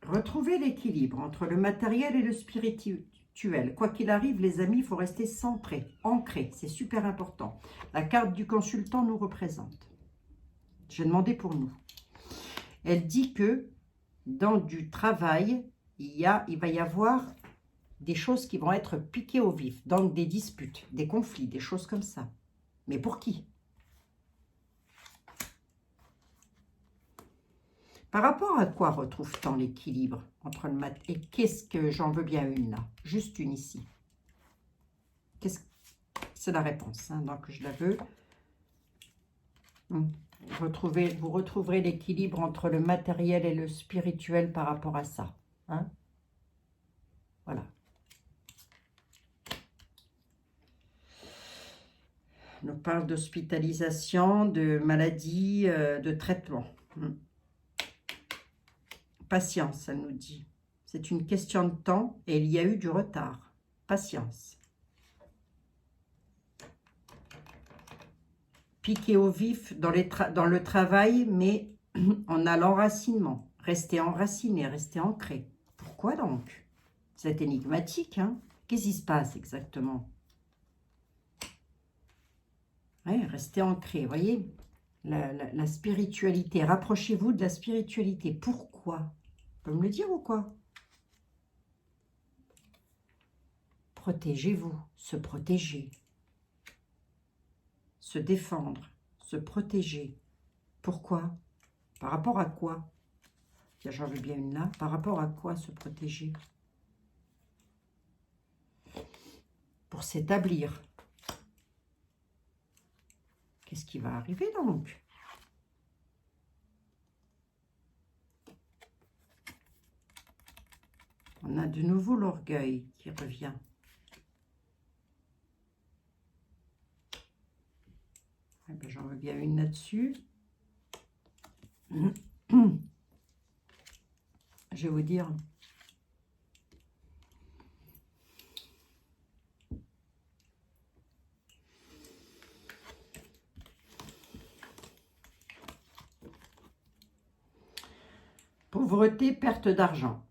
Retrouver l'équilibre entre le matériel et le spirituel. spirituel. Quoi qu'il arrive, les amis, il faut rester centré, ancré. C'est super important. La carte du consultant nous représente. J'ai demandé pour nous. Elle dit que dans du travail, il va y avoir des choses qui vont être piquées au vif. Donc des disputes, des conflits, des choses comme ça. Mais pour qui? Par rapport à quoi retrouve-t-on l'équilibre entre le mat et qu'est-ce que j'en veux bien une là? Juste une ici. C'est la réponse, hein, donc je la veux. Vous retrouverez l'équilibre entre le matériel et le spirituel par rapport à ça. Hein? Voilà. On nous parle d'hospitalisation, de maladie, de traitement. Patience, elle nous dit. C'est une question de temps et il y a eu du retard. Patience. Piquer au vif dans le travail, mais on a l'enracinement. Rester enraciné, rester ancré. Pourquoi donc? C'est énigmatique, hein? Qu'est-ce qui se passe exactement? Ouais, rester ancré, voyez? La spiritualité. Rapprochez-vous de la spiritualité. Pourquoi? Vous pouvez me le dire ou quoi? Protégez-vous, se protéger. Se défendre, se protéger. Pourquoi? Par rapport à quoi? Tiens, j'en veux bien une là. Par rapport à quoi se protéger? Pour s'établir. Qu'est-ce qui va arriver donc? On a de nouveau l'orgueil qui revient. Eh ben, j'en veux bien une là-dessus. Je vais vous dire. Pauvreté, perte d'argent.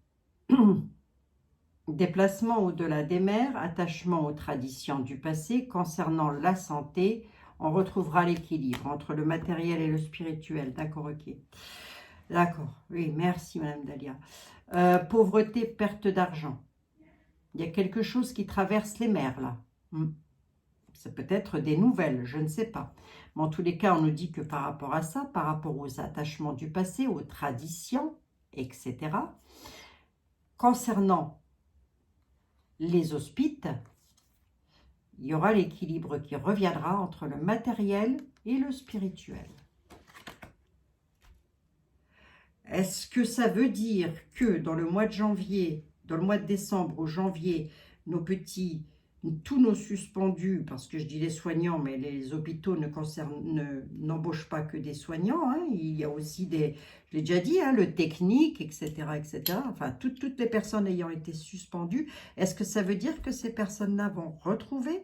Déplacement au-delà des mers, attachement aux traditions du passé. Concernant la santé, on retrouvera l'équilibre entre le matériel et le spirituel. D'accord, ok. D'accord, oui, merci Madame Dahlia. Pauvreté, perte d'argent. Il y a quelque chose qui traverse les mers là. C'est peut-être des nouvelles, je ne sais pas. Mais en tous les cas, on nous dit que par rapport à ça, par rapport aux attachements du passé, aux traditions, etc., concernant les hospices, il y aura l'équilibre qui reviendra entre le matériel et le spirituel. Est-ce que ça veut dire que dans le mois de janvier, dans le mois de décembre ou janvier, tous nos suspendus, parce que je dis les soignants, mais les hôpitaux n'embauchent pas que des soignants, hein, il y a aussi des, je l'ai déjà dit, hein, le technique, etc., etc., enfin toutes les personnes ayant été suspendues, est-ce que ça veut dire que ces personnes-là vont retrouver?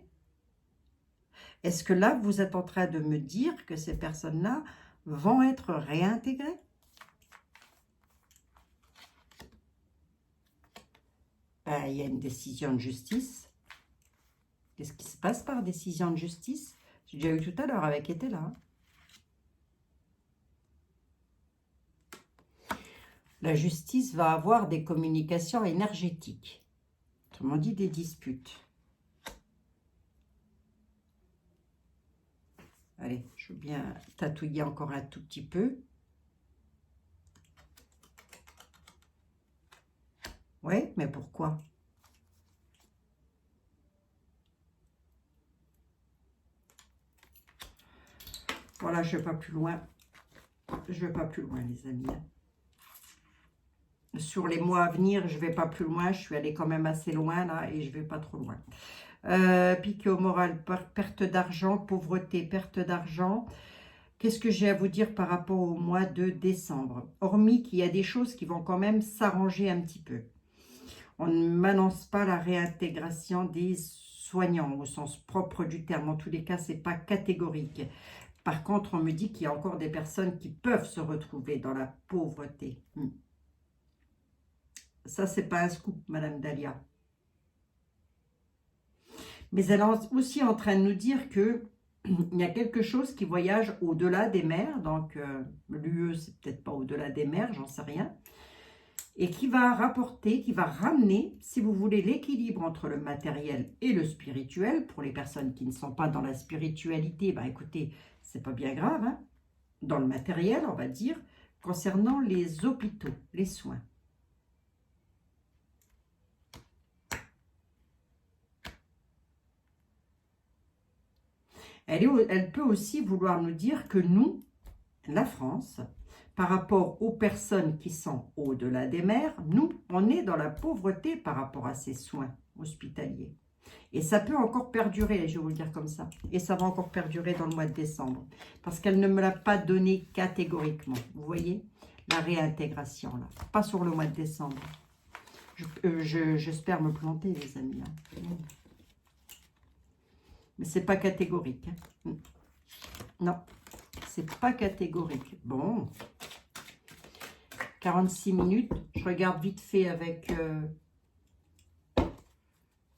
Est-ce que là, vous êtes en train de me dire que ces personnes-là vont être réintégrées? Ben, il y a une décision de justice. Qu'est-ce qui se passe par décision de justice? J'ai déjà eu tout à l'heure avec était là. La justice va avoir des communications énergétiques. Autrement dit, des disputes. Allez, je veux bien tatouiller encore un tout petit peu. Oui, mais pourquoi? Voilà, je ne vais pas plus loin. Je ne vais pas plus loin, les amis. Sur les mois à venir, je ne vais pas plus loin. Je suis allée quand même assez loin, là, et je ne vais pas trop loin. Piqué au moral, perte d'argent, pauvreté, perte d'argent. Qu'est-ce que j'ai à vous dire par rapport au mois de décembre? Hormis qu'il y a des choses qui vont quand même s'arranger un petit peu. On ne m'annonce pas la réintégration des soignants au sens propre du terme. En tous les cas, ce n'est pas catégorique. Par contre, on me dit qu'il y a encore des personnes qui peuvent se retrouver dans la pauvreté. Ça, c'est pas un scoop, Madame Dahlia. Mais elle est aussi en train de nous dire que il y a quelque chose qui voyage au-delà des mers. Donc, l'UE, c'est peut-être pas au-delà des mers, j'en sais rien. Et qui va rapporter, qui va ramener, si vous voulez, l'équilibre entre le matériel et le spirituel. Pour les personnes qui ne sont pas dans la spiritualité, bah écoutez, c'est pas bien grave, hein. Dans le matériel, on va dire, concernant les hôpitaux, les soins. Elle peut aussi vouloir nous dire que nous, la France, par rapport aux personnes qui sont au-delà des mers, nous, on est dans la pauvreté par rapport à ces soins hospitaliers. Et ça peut encore perdurer, je vais vous le dire comme ça. Et ça va encore perdurer dans le mois de décembre. Parce qu'elle ne me l'a pas donné catégoriquement. Vous voyez, la réintégration, là. Pas sur le mois de décembre. J'espère me planter, les amis. Hein. Mais c'est pas catégorique. Hein. Non, c'est pas catégorique. Bon. 46 minutes. Je regarde vite fait avec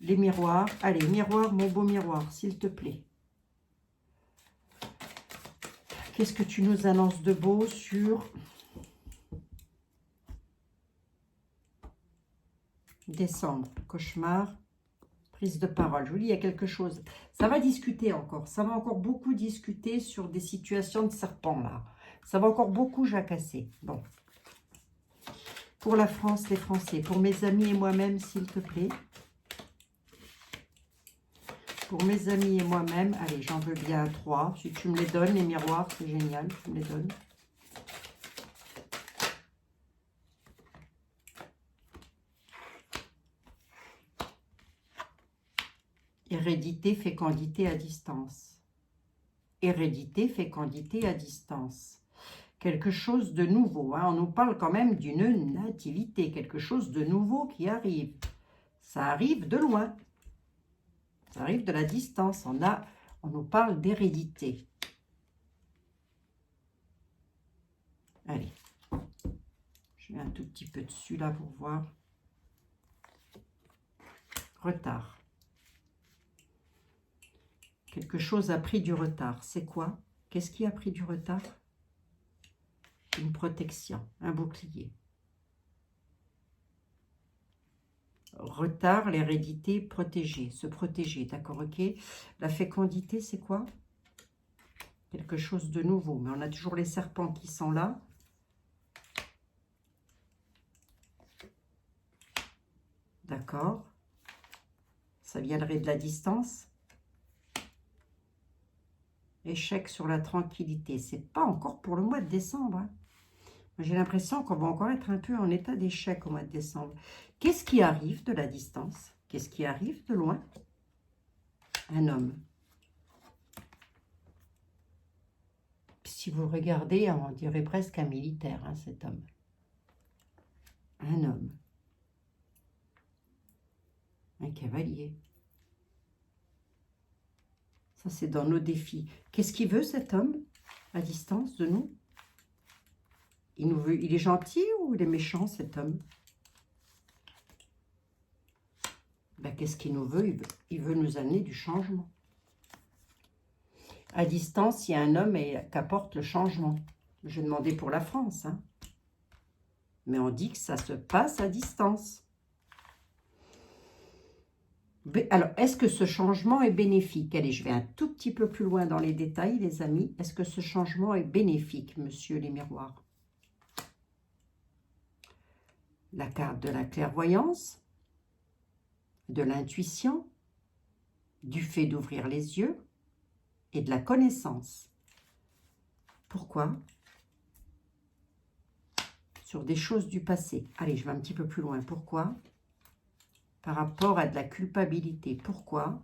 les miroirs. Allez, miroir, mon beau miroir, s'il te plaît. Qu'est-ce que tu nous annonces de beau sur décembre? Cauchemar, prise de parole. Je vous dis, il y a quelque chose. Ça va discuter encore. Ça va encore beaucoup discuter sur des situations de serpent, là. Ça va encore beaucoup jacasser. Bon. Pour la France, les Français. Pour mes amis et moi-même, s'il te plaît. Pour mes amis et moi-même. Allez, j'en veux bien 3. Si tu me les donnes, les miroirs, c'est génial. Tu me les donnes. Hérédité, fécondité à distance. Hérédité, fécondité à distance. Quelque chose de nouveau. Hein. On nous parle quand même d'une nativité. Quelque chose de nouveau qui arrive. Ça arrive de loin. Ça arrive de la distance. On nous parle d'hérédité. Allez. Je mets un tout petit peu dessus là pour voir. Retard. Quelque chose a pris du retard. C'est quoi? Qu'est-ce qui a pris du retard? Une protection, un bouclier. Retard, l'hérédité, protéger, se protéger, d'accord, ok. La fécondité, c'est quoi? Quelque chose de nouveau, mais on a toujours les serpents qui sont là. D'accord. Ça viendrait de la distance. Échec sur la tranquillité. C'est pas encore pour le mois de décembre. Hein. J'ai l'impression qu'on va encore être un peu en état d'échec au mois de décembre. Qu'est-ce qui arrive de la distance? Qu'est-ce qui arrive de loin? Un homme. Si vous regardez, on dirait presque un militaire, hein, cet homme. Un homme. Un cavalier. Ça, c'est dans nos défis. Qu'est-ce qu'il veut, cet homme, à distance de nous? Il nous veut, il est gentil ou il est méchant, cet homme? Ben, qu'est-ce qu'il nous veut? Il veut nous amener du changement. À distance, il y a un homme qui apporte le changement. Je vais demander pour la France. Hein. Mais on dit que ça se passe à distance. Alors, est-ce que ce changement est bénéfique? Allez, je vais un tout petit peu plus loin dans les détails, les amis. Est-ce que ce changement est bénéfique, monsieur les miroirs? La carte de la clairvoyance, de l'intuition, du fait d'ouvrir les yeux et de la connaissance. Pourquoi? Sur des choses du passé. Allez, je vais un petit peu plus loin. Pourquoi? Par rapport à de la culpabilité. Pourquoi?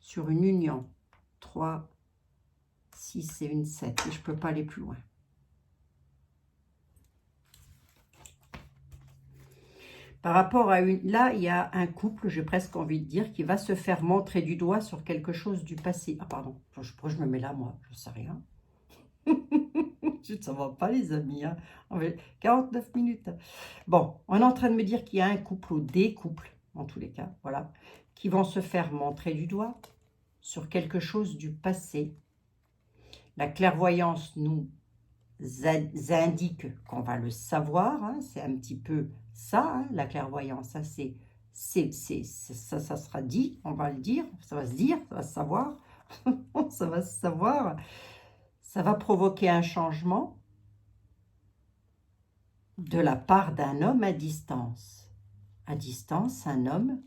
Sur une union. 3, 6 et une 7. Et je ne peux pas aller plus loin. Par rapport à une... Là, il y a un couple, j'ai presque envie de dire, qui va se faire montrer du doigt sur quelque chose du passé. Ah, pardon. Pourquoi je me mets là, moi? Je ne sais rien. Ça ne va pas, les amis. Hein. 49 minutes. Bon, on est en train de me dire qu'il y a un couple ou des couples, en tous les cas, voilà, qui vont se faire montrer du doigt sur quelque chose du passé. La clairvoyance nous indique qu'on va le savoir, hein, c'est un petit peu ça, hein, la clairvoyance, hein, ça sera dit, on va le dire, ça va se dire, ça va se savoir, ça va se savoir, ça va provoquer un changement de la part d'un homme à distance. À distance, un homme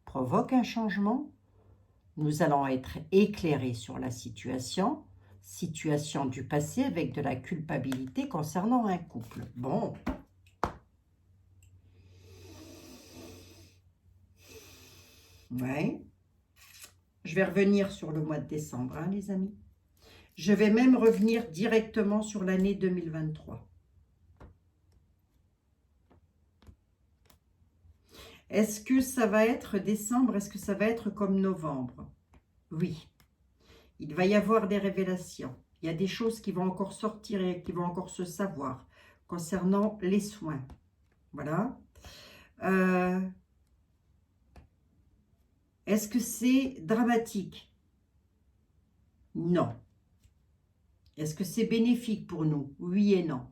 provoque un changement, nous allons être éclairés sur la situation du passé avec de la culpabilité concernant un couple. Bon. Ouais. Je vais revenir sur le mois de décembre, hein, les amis. Je vais même revenir directement sur l'année 2023. Est-ce que ça va être décembre? Est-ce que ça va être comme novembre? Oui. Il va y avoir des révélations. Il y a des choses qui vont encore sortir et qui vont encore se savoir concernant les soins. Voilà. Est-ce que c'est dramatique? Non. Est-ce que c'est bénéfique pour nous? Oui et non.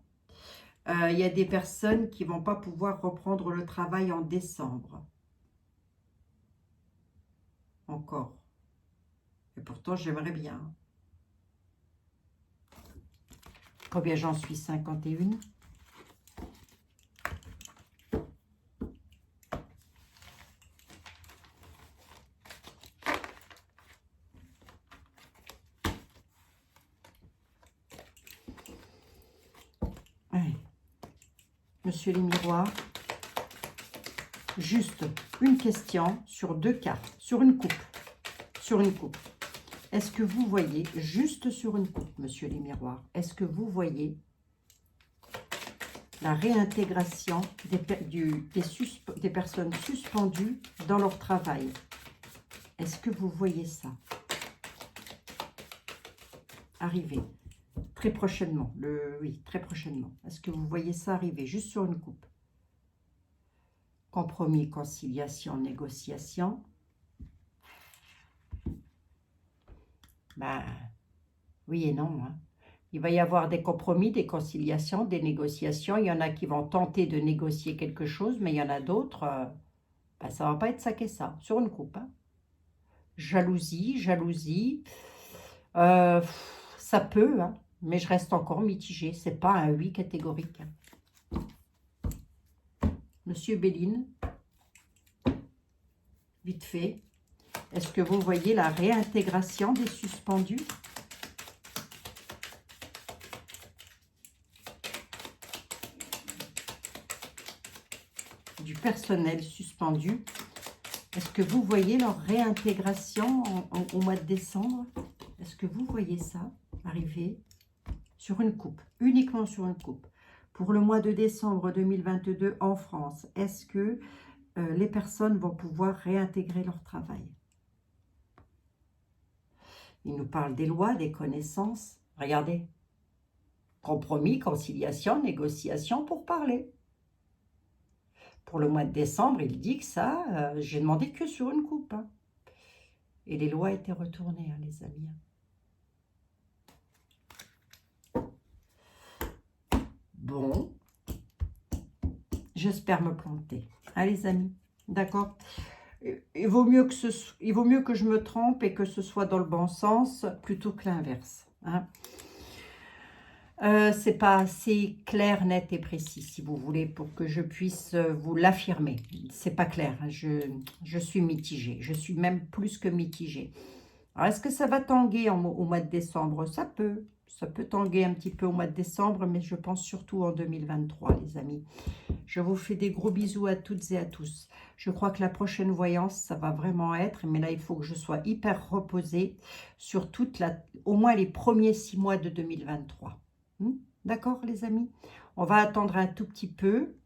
Il y a des personnes qui ne vont pas pouvoir reprendre le travail en décembre. Encore. Et pourtant, j'aimerais bien. Combien j'en suis? 51. Allez. Monsieur les miroirs, juste une question sur 2 cartes, sur une coupe. Sur une coupe. Est-ce que vous voyez, juste sur une coupe, monsieur les miroirs, est-ce que vous voyez la réintégration des personnes suspendues dans leur travail? Est-ce que vous voyez ça arriver très prochainement? Oui, très prochainement. Est-ce que vous voyez ça arriver juste sur une coupe? Compromis, conciliation, négociation. Ben, oui et non. Hein. Il va y avoir des compromis, des conciliations, des négociations. Il y en a qui vont tenter de négocier quelque chose, mais il y en a d'autres, ben, ça ne va pas être ça qu'est ça, sur une coupe. Hein. Jalousie. Ça peut, hein, mais je reste encore mitigée. Ce n'est pas un oui catégorique. Hein. Monsieur Béline, vite fait, est-ce que vous voyez la réintégration des suspendus? Du personnel suspendu. Est-ce que vous voyez leur réintégration au mois de décembre? Est-ce que vous voyez ça arriver sur une coupe, uniquement sur une coupe? Pour le mois de décembre 2022 en France, est-ce que les personnes vont pouvoir réintégrer leur travail? Il nous parle des lois, des connaissances. Regardez. Compromis, conciliation, négociation pour parler. Pour le mois de décembre, il dit que ça, j'ai demandé que sur une coupe. Hein. Et les lois étaient retournées, hein, les amis. Bon. J'espère me planter. Hein, les amis? D'accord? Il vaut mieux que je me trompe et que ce soit dans le bon sens plutôt que l'inverse. Hein. C'est pas assez clair, net et précis, si vous voulez, pour que je puisse vous l'affirmer. C'est pas clair. Hein. Je suis mitigée. Je suis même plus que mitigée. Alors, est-ce que ça va tanguer au mois de décembre? Ça peut. Ça peut tanguer un petit peu au mois de décembre, mais je pense surtout en 2023, les amis. Je vous fais des gros bisous à toutes et à tous. Je crois que la prochaine voyance, ça va vraiment être, mais là, il faut que je sois hyper reposée sur au moins les premiers 6 mois de 2023. D'accord, les amis? On va attendre un tout petit peu.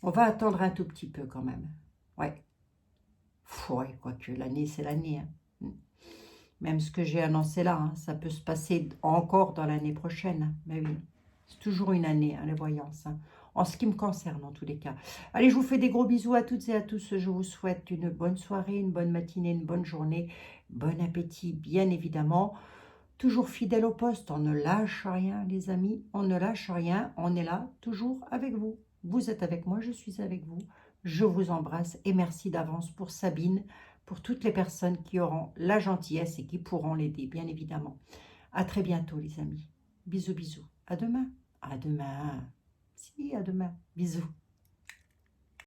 On va attendre un tout petit peu quand même. Ouais. Ouais, quoique l'année, c'est l'année. Hein. Même ce que j'ai annoncé là, hein, ça peut se passer encore dans l'année prochaine. Mais oui, c'est toujours une année, hein, les voyances. Hein. en ce qui me concerne en tous les cas. Allez, je vous fais des gros bisous à toutes et à tous. Je vous souhaite une bonne soirée, une bonne matinée, une bonne journée. Bon appétit, bien évidemment. Toujours fidèle au poste, on ne lâche rien, les amis. On ne lâche rien, on est là, toujours avec vous. Vous êtes avec moi, je suis avec vous. Je vous embrasse et merci d'avance pour Sabine, pour toutes les personnes qui auront la gentillesse et qui pourront l'aider, bien évidemment. À très bientôt, les amis. Bisous, bisous. À demain. À demain. Si, à demain. Bisous.